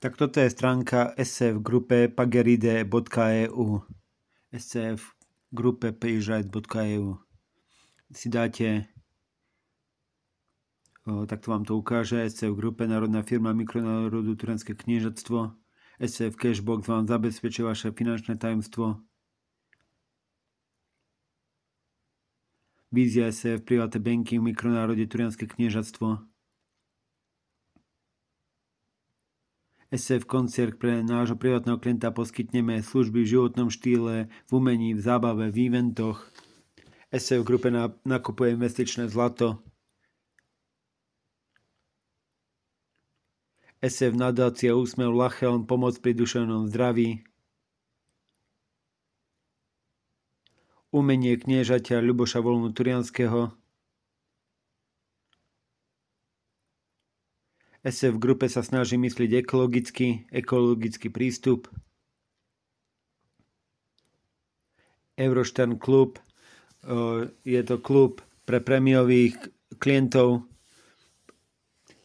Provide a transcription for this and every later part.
Tak toto je stránka scfgrupe.pageride.eu scfgrupe.pageride.eu Si dáte, takto vám to ukáže, SCF Grupe, národná firma mikronárodu Turianske kniežatstvo. SCF Cashbox vám zabezpečí vaše finančné tajomstvo. Vízia SCF Private Banking mikronárode Turianske kniežatstvo. SCF Koncert, pre nášho privátneho klienta poskytneme služby v životnom štýle, v umení, v zábave, v eventoch. SCF Grupe nakupuje investičné zlato. SCF nadácia Úsmev Lachelm, pomoc pri duševnom zdraví. Umenie kniežaťa Ľuboša Volnu Turianskeho. SCF Grupe sa snaží myslieť ekologický prístup. Euroštern klub, je to klub pre prémiových klientov.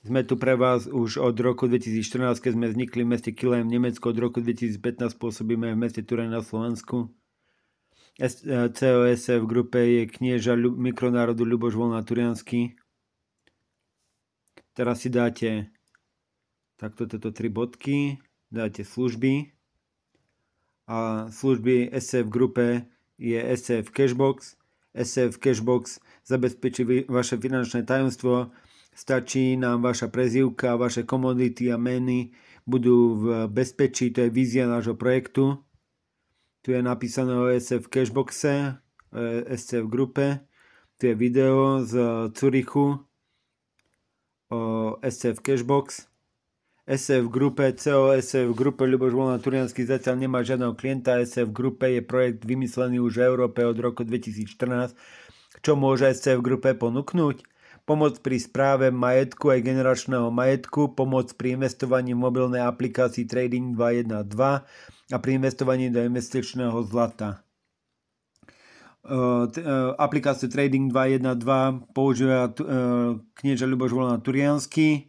Sme tu pre vás už od roku 2014, keď sme vznikli v meste Kilheim v Nemecku. Od roku 2015 pôsobíme v meste Tureň na Slovensku. COSF v grupe je knieža mikronárodu Ľuboš Volna Turiansky. Teraz si dáte takto tieto 3 bodky, dáte služby a služby SCF Grupe je SCF Cashbox. SCF Cashbox zabezpečí vaše finančné tajomstvo, stačí nám vaša prezývka, vaše komodity a meny budú v bezpečí, to je vízia nášho projektu. Tu je napísané o SCF Cashboxe, SCF Grupe, tu je video z Zürichu, o SCF Cashbox. SCF Grupe, SCF Grupe Ľuboš Volna Turiansky zatiaľ nemá žiadneho klienta. SCF Grupe je projekt vymyslený už v Európe od roku 2014. Čo môže SCF Grupe ponúknuť? Pomoc pri správe majetku aj generačného majetku, pomoc pri investovaní v mobilnej aplikácii Trading 212 a pri investovaní do investičného zlata. Aplikáciu Trading 212 používa knieža Ľuboš Volna Turiansky.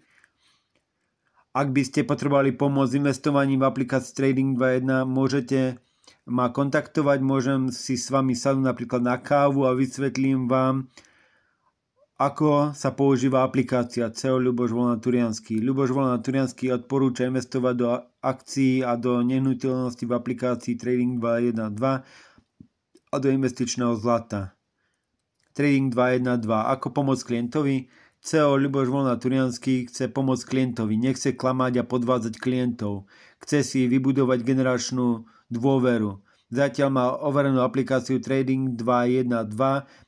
Ak by ste potrebovali pomôcť s investovaním v aplikácii Trading 212, môžete ma kontaktovať, môžem si s vami sadnúť napríklad na kávu a vysvetlím vám, ako sa používa aplikácia CEO Ľuboš Volna Turiansky. Ľuboš Volna Turiansky odporúča investovať do akcií a do nehnuteľnosti v aplikácii Trading 212 a do investičného zlata. Trading 212. Ako pomôcť klientovi? CEO Ľuboš Volna Turiansky chce pomôcť klientovi. Nechce klamať a podvádzať klientov. Chce si vybudovať generačnú dôveru. Zatiaľ má overenú aplikáciu Trading 212,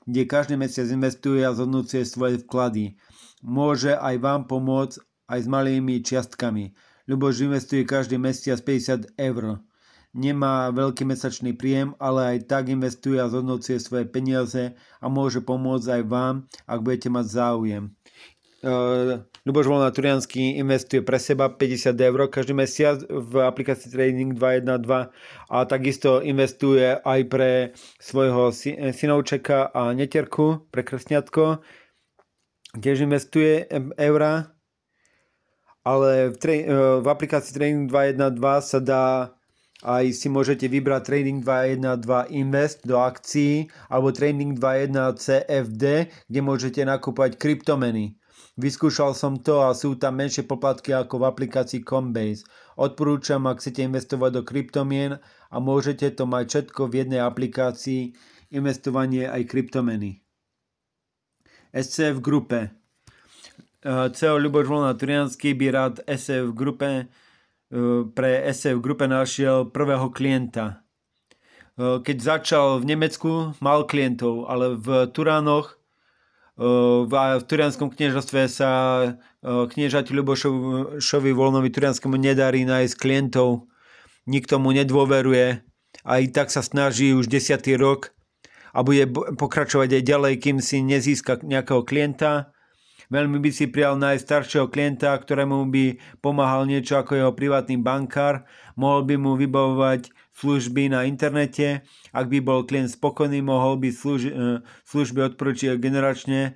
kde každý mesiac investuje a zhodnocuje svoje vklady. Môže aj vám pomôcť aj s malými čiastkami. Ľuboš investuje každý mesiac 50 €. Nemá veľký mesačný príjem, ale aj tak investuje a zhodnocuje svoje peniaze a môže pomôcť aj vám, ak budete mať záujem. Ľuboš Volna Turiansky investuje pre seba 50 € každý mesiac v aplikácii Trading 212 a takisto investuje aj pre svojho synovčeka a netierku, pre krsňatko. Tiež investuje eurá, ale v aplikácii Trading 212 sa dá aj si môžete vybrať Trading 212 Invest do akcií alebo Trading 212 CFD, kde môžete nakúpať kryptomeny. Vyskúšal som to a sú tam menšie poplatky ako v aplikácii Coinbase. Odporúčam, ak chcete investovať do kryptomien a môžete to mať všetko v jednej aplikácii, investovanie aj kryptomeny. SCF Grupe. CEO Ľuboš Volna Turiansky by rád SCF Grupe pre SCF Grupe našiel prvého klienta. Keď začal v Nemecku, mal klientov, ale v Turánoch, v Turianskom kniežatstve sa kniežaťu Ľubošovi Volnovi Turianskému nedarí nájsť klientov. Nikto mu nedôveruje a i tak sa snaží už 10. rok a bude pokračovať aj ďalej, kým si nezíska nejakého klienta. Veľmi by si prijal nájsť staršieho klienta, ktorému by pomáhal niečo ako jeho privátny bankár. Mohol by mu vybavovať služby na internete. Ak by bol klient spokojný, mohol by služby odporučiť generačne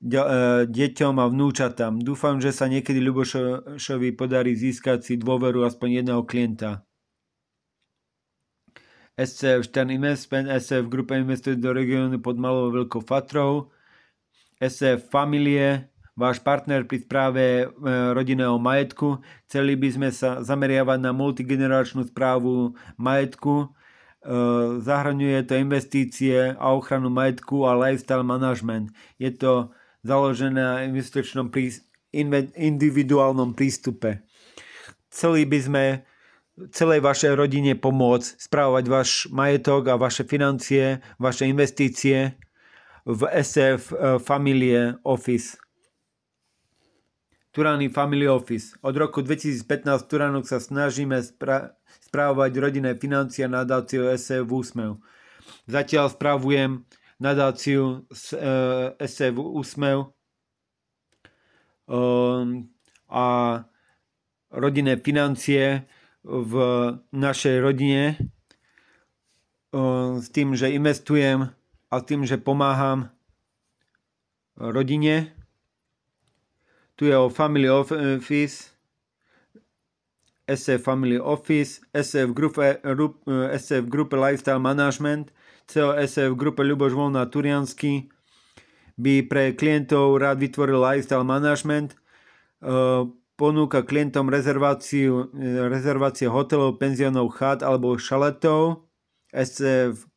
deťom a vnúčatám. Dúfam, že sa niekedy Ľubošovi podarí získať si dôveru aspoň jedného klienta. SCF Stern Investment, SCF Grupa investuje do regiónu pod Malou Veľkou Fatrou. SCF Familie, váš partner pri správe rodinného majetku. Chceli by sme sa zameriavať na multigeneračnú správu majetku. Zahrňuje to investície a ochranu majetku a lifestyle management. Je to založené na investičnom individuálnom prístupe. Chceli by sme celej vašej rodine pomôcť správovať váš majetok a vaše financie, vaše investície v SF Family Office. Turany Family Office. Od roku 2015 v Turánoch sa snažíme správovať rodinné financie a nadáciu SF Úsmev. Zatiaľ spravujem nadáciu SF Úsmev a rodinné financie v našej rodine s tým, že investujem a s tým, že pomáham rodine. Tu je o Family Office, SF Family Office, SF Gruppe Lifestyle Management, CEO SF Gruppe Ľuboš Volná Turiansky by pre klientov rád vytvoril Lifestyle Management, ponúka klientom rezervácie hotelov, penziónov, chát alebo šaletov, SF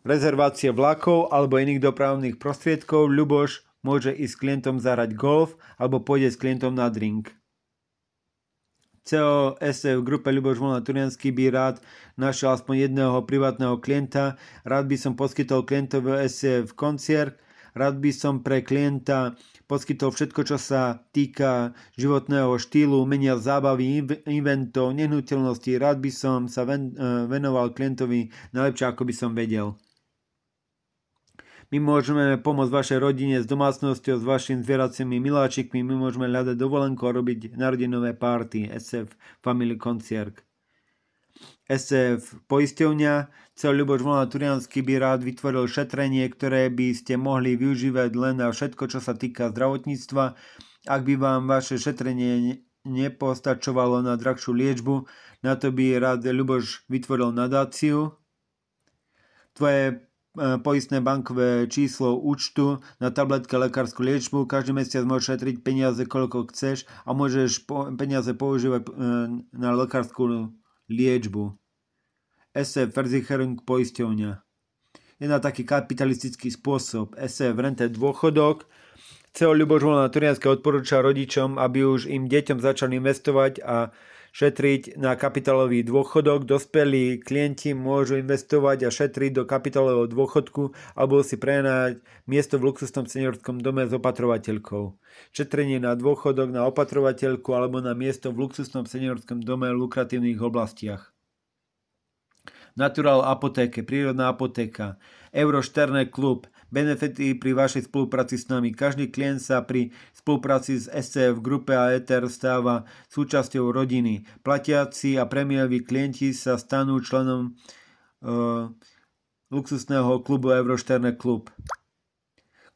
rezervácie vlakov alebo iných dopravných prostriedkov. Ľuboš môže ísť s klientom zahrať golf alebo pôjde s klientom na drink. CEO SF Grupe Ľuboš Volná Turiansky by rád našiel aspoň jedného privátneho klienta. Rád by som poskytol klientovi SF konciert. Rád by som pre klienta poskytol všetko, čo sa týka životného štýlu, umenia, zábavy, eventov, nehnuteľností. Rád by som sa venoval klientovi najlepšie, ako by som vedel. My môžeme pomôcť vašej rodine s domácnosťou, s vašimi zvieracími miláčikmi, my môžeme hľadať dovolenku a robiť narodinové party, SF Family Concert. SF Poisťovňa, CEO Ľuboš Volná Turiansky by rád vytvoril šetrenie, ktoré by ste mohli využívať len na všetko, čo sa týka zdravotníctva. Ak by vám vaše šetrenie nepostačovalo na drahšiu liečbu, na to by rád Ľuboš vytvoril nadáciu. Tvoje poistné bankové číslo účtu na tabletke lekárskú liečbu. Každý mesiac môžeš šetriť peniaze, koľko chceš a môžeš peniaze používať na lekárskú liečbu. SF Versicherung poisťovňa. Je na taký kapitalistický spôsob. SF Rented dôchodok. CEO Ľuboš Volná Turiansky odporúča rodičom, aby už im deťom začali investovať a šetriť na kapitálový dôchodok. Dospelí klienti môžu investovať a šetriť do kapitálového dôchodku alebo si prenajať miesto v luxusnom seniorskom dome s opatrovateľkou. Šetrenie na dôchodok, na opatrovateľku alebo na miesto v luxusnom seniorskom dome v lukratívnych oblastiach. Natural apotéke, prírodná apotéka. Euro Šterne klub. Benefity pri vašej spolupráci s nami. Každý klient sa pri spolupráci s SCF Grupe a Ether stáva súčasťou rodiny. Platiaci a prémioví klienti sa stanú členom luxusného klubu Euro Šterne klub.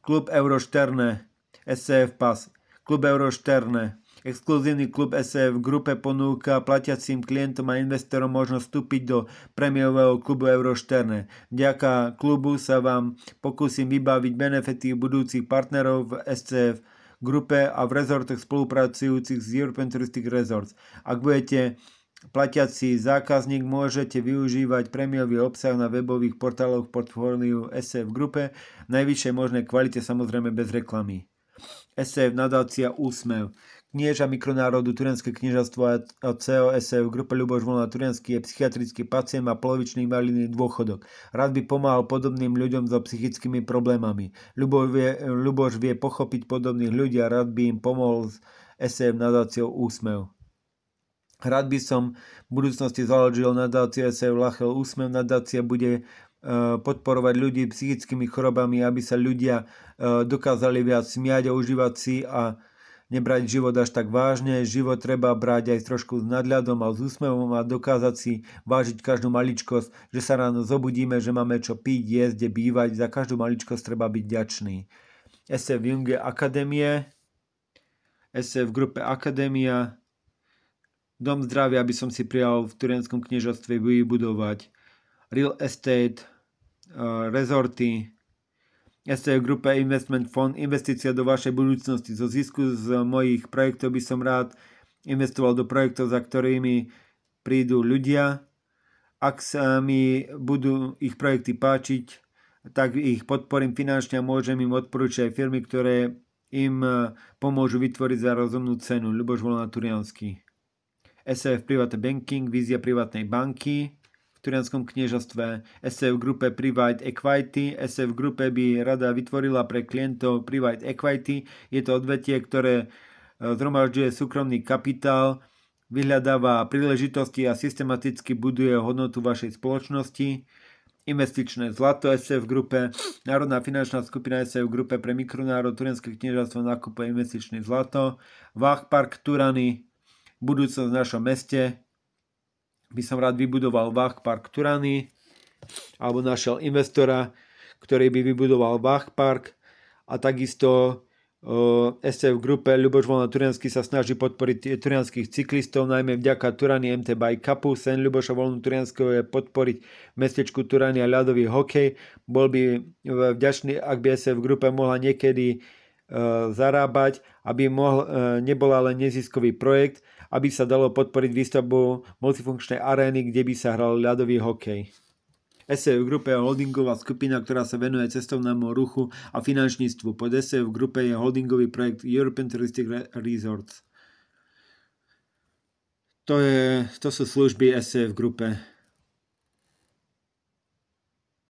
Klub Euro Šterne, SCF Pass. Klub Euro Šterne. Exkluzívny klub SF v grupe ponúka platiacim klientom a investorom možnosť vstúpiť do prémiového klubu Euro Šterne. Vďaka klubu sa vám pokúsim vybaviť benefity budúcich partnerov v SCF grupe a v rezortoch spolupracujúcich s European Touristic Resorts. Ak budete platiaci zákazník, môžete využívať prémiový obsah na webových portáloch portfóliu SF grupe v najvyššej možnej kvalite, samozrejme bez reklamy. SF nadácia Úsmev. Knieža mikronárodu Turianske kniežatstvo a CEO SF Grupa Ľuboš Volná Turiansky je psychiatrický pacient a polovičný invalidný dôchodok. Rád by pomáhal podobným ľuďom so psychickými problémami. Ľuboš vie pochopiť podobných ľudí a rád by im pomohol s SF nadáciou Úsmev. Rád by som v budúcnosti založil nadáciu SF Lachel Úsmev. Nadácia bude podporovať ľudí psychickými chorobami, aby sa ľudia dokázali viac smiať a užívať si a nebrať život až tak vážne. Život treba brať aj trošku s nadľadom a s úsmevom a dokázať si vážiť každú maličkosť, že sa ráno zobudíme, že máme čo piť, jesť, kde bývať. Za každú maličkosť treba byť vďačný. SF Junge Akadémie, SF v grupe Akadémia. Dom zdravia by som si prijal v Turianskom kniežatstve vybudovať. Real estate, rezorty, SF v grupe Investment Fund, investícia do vašej budúcnosti. Zo zisku z mojich projektov by som rád investoval do projektov, za ktorými prídu ľudia. Ak sa mi budú ich projekty páčiť, tak ich podporím finančne a môžem im odporúčiť aj firmy, ktoré im pomôžu vytvoriť za rozumnú cenu. Ľuboš Volná Turiansky. SF Private Banking, vízia privátnej banky v Turianskom kniežatstve. SF v grupe Private Equity. SF v grupe by rada vytvorila pre klientov Private Equity. Je to odvetie, ktoré zhromažďuje súkromný kapitál, vyhľadáva príležitosti a systematicky buduje hodnotu vašej spoločnosti. Investičné zlato SF v grupe. Národná finančná skupina SF v grupe pre mikronárod Turianske kniežatstvo nakupuje investičné zlato. Vach Park Turany, budúcnosť v našom meste. By som rád vybudoval Vach Park Turany, alebo našiel investora, ktorý by vybudoval Vach Park. A takisto SF v grupe Ľuboš Volná Turiansky sa snaží podporiť turianských cyklistov, najmä vďaka Turany MT Bike Cupu. Sen Ľuboša Volnú Turianského je podporiť v mestečku Turany a ľadový hokej. Bol by vďačný, ak by SF v grupe mohla niekedy zarábať, aby nebola len neziskový projekt, aby sa dalo podporiť výstavbu multifunkčnej arény, kde by sa hral ľadový hokej. SF v grupe je holdingová skupina, ktorá sa venuje cestovnému ruchu a finančníctvu. Pod SF v grupe je holdingový projekt European Touristic Resorts. To sú služby SF v grupe.